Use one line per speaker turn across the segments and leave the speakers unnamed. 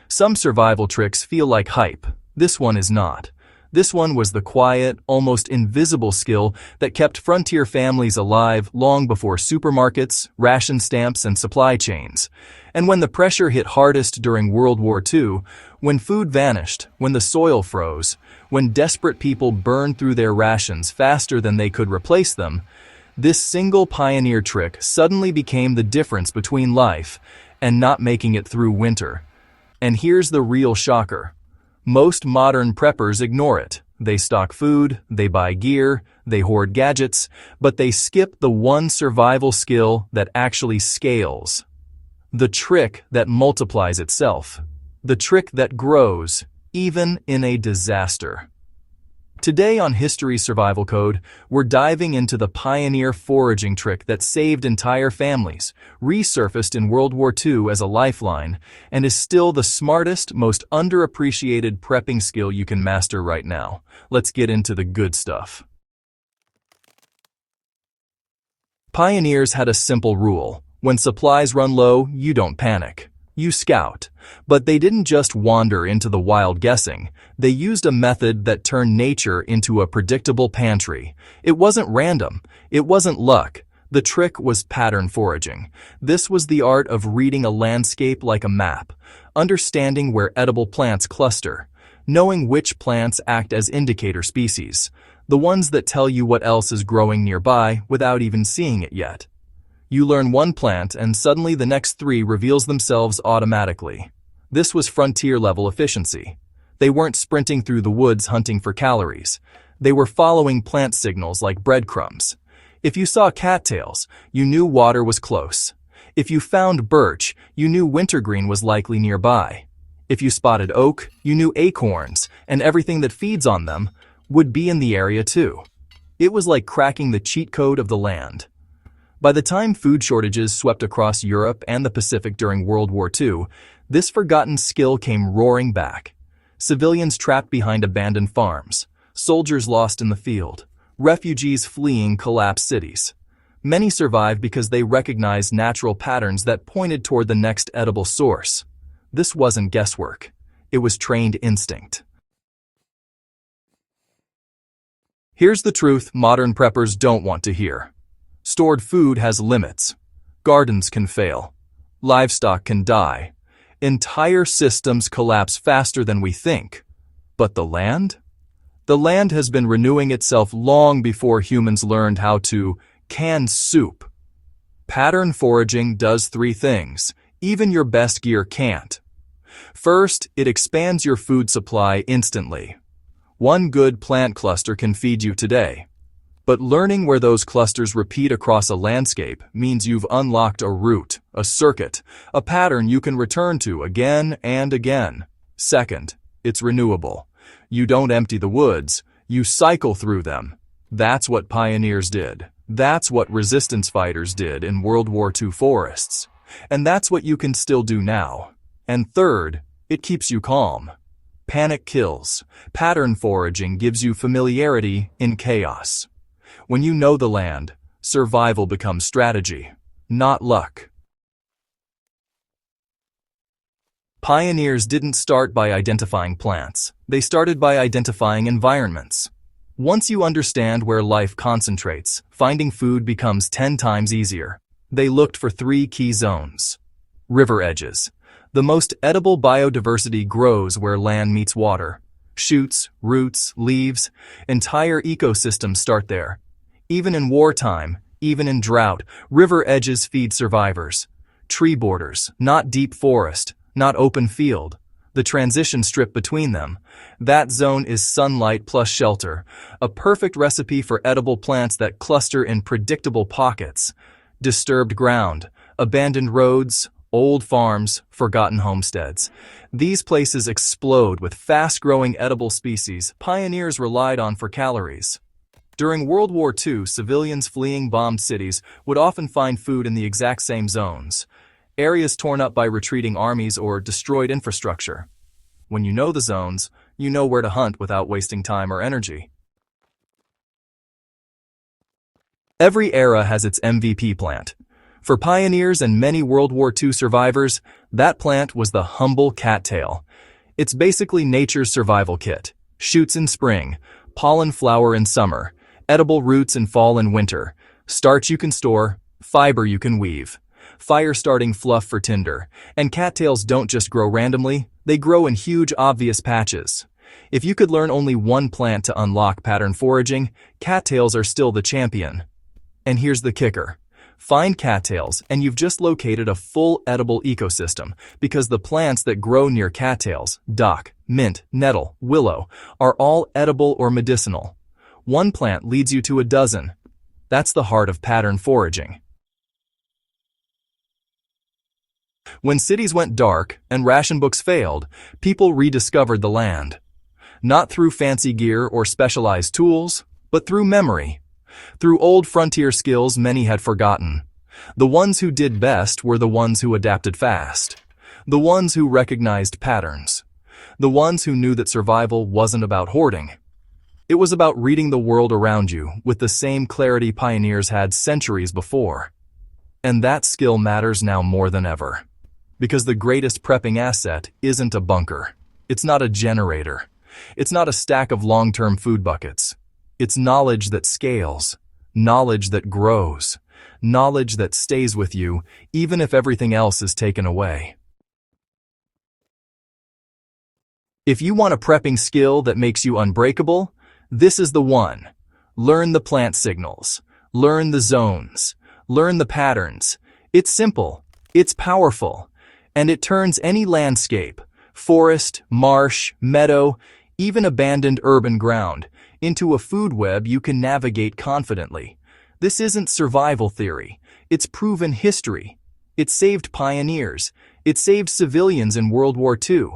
Some survival tricks feel like hype. This one is not. This one was the quiet, almost invisible skill that kept frontier families alive long before supermarkets, ration stamps, and supply chains. And when the pressure hit hardest during World War II, when food vanished, when the soil froze, when desperate people burned through their rations faster than they could replace them, this single pioneer trick suddenly became the difference between life and not making it through winter. And here's the real shocker. Most modern preppers ignore it. They stock food, they buy gear, they hoard gadgets, but they skip the one survival skill that actually scales. The trick that multiplies itself. The trick that grows, even in a disaster. Today on History Survival Code, we're diving into the pioneer foraging trick that saved entire families, resurfaced in World War II as a lifeline, and is still the smartest, most underappreciated prepping skill you can master right now. Let's get into the good stuff. Pioneers had a simple rule. When supplies run low, you don't panic. You scout. But they didn't just wander into the wild guessing. They used a method that turned nature into a predictable pantry. It wasn't random. It wasn't luck. The trick was pattern foraging. This was the art of reading a landscape like a map, understanding where edible plants cluster, knowing which plants act as indicator species, the ones that tell you what else is growing nearby without even seeing it yet. You learn one plant and suddenly the next three reveals themselves automatically. This was frontier-level efficiency. They weren't sprinting through the woods hunting for calories. They were following plant signals like breadcrumbs. If you saw cattails, you knew water was close. If you found birch, you knew wintergreen was likely nearby. If you spotted oak, you knew acorns, and everything that feeds on them would be in the area too. It was like cracking the cheat code of the land. By the time food shortages swept across Europe and the Pacific during World War II, this forgotten skill came roaring back. Civilians trapped behind abandoned farms, soldiers lost in the field, refugees fleeing collapsed cities. Many survived because they recognized natural patterns that pointed toward the next edible source. This wasn't guesswork. It was trained instinct. Here's the truth modern preppers don't want to hear. Stored food has limits. Gardens can fail. Livestock can die. Entire systems collapse faster than we think. But the land? The land has been renewing itself long before humans learned how to can soup. Pattern foraging does three things. Even your best gear can't. First, it expands your food supply instantly. One good plant cluster can feed you today. But learning where those clusters repeat across a landscape means you've unlocked a route, a circuit, a pattern you can return to again and again. Second, it's renewable. You don't empty the woods, you cycle through them. That's what pioneers did. That's what resistance fighters did in World War II forests. And that's what you can still do now. And third, it keeps you calm. Panic kills. Pattern foraging gives you familiarity in chaos. When you know the land, survival becomes strategy, not luck. Pioneers didn't start by identifying plants. They started by identifying environments. Once you understand where life concentrates, finding food becomes 10 times easier. They looked for three key zones. River edges. The most edible biodiversity grows where land meets water. Shoots, roots, leaves, entire ecosystems start there. Even in wartime, even in drought, river edges feed survivors. Tree borders, not deep forest, not open field. The transition strip between them. That zone is sunlight plus shelter, a perfect recipe for edible plants that cluster in predictable pockets. Disturbed ground, abandoned roads, old farms, forgotten homesteads. These places explode with fast-growing edible species pioneers relied on for calories. During World War II, civilians fleeing bombed cities would often find food in the exact same zones, areas torn up by retreating armies or destroyed infrastructure. When you know the zones, you know where to hunt without wasting time or energy. Every era has its MVP plant. For pioneers and many World War II survivors, that plant was the humble cattail. It's basically nature's survival kit. Shoots in spring, pollen flower in summer, edible roots in fall and winter, starch you can store, fiber you can weave, fire-starting fluff for tinder. And cattails don't just grow randomly, they grow in huge, obvious patches. If you could learn only one plant to unlock pattern foraging, cattails are still the champion. And here's the kicker. Find cattails and you've just located a full edible ecosystem, because the plants that grow near cattails, dock, mint, nettle, willow, are all edible or medicinal. One plant leads you to a dozen. That's the heart of pattern foraging. When cities went dark and ration books failed, people rediscovered the land. Not through fancy gear or specialized tools, but through memory. Through old frontier skills many had forgotten. The ones who did best were the ones who adapted fast. The ones who recognized patterns. The ones who knew that survival wasn't about hoarding. It was about reading the world around you with the same clarity pioneers had centuries before. And that skill matters now more than ever. Because the greatest prepping asset isn't a bunker. It's not a generator. It's not a stack of long-term food buckets. It's knowledge that scales, knowledge that grows, knowledge that stays with you even if everything else is taken away. If you want a prepping skill that makes you unbreakable, this is the one. Learn the plant signals, learn the zones, learn the patterns. It's simple, it's powerful, and it turns any landscape, forest, marsh, meadow, even abandoned urban ground, into a food web you can navigate confidently. This isn't survival theory. It's proven history. It saved pioneers. It saved civilians in World War II.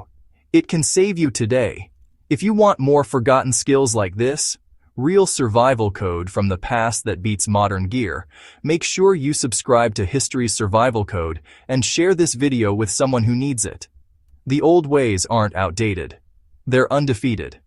It can save you today. If you want more forgotten skills like this, real survival code from the past that beats modern gear, make sure you subscribe to History's Survival Code and share this video with someone who needs it. The old ways aren't outdated. They're undefeated.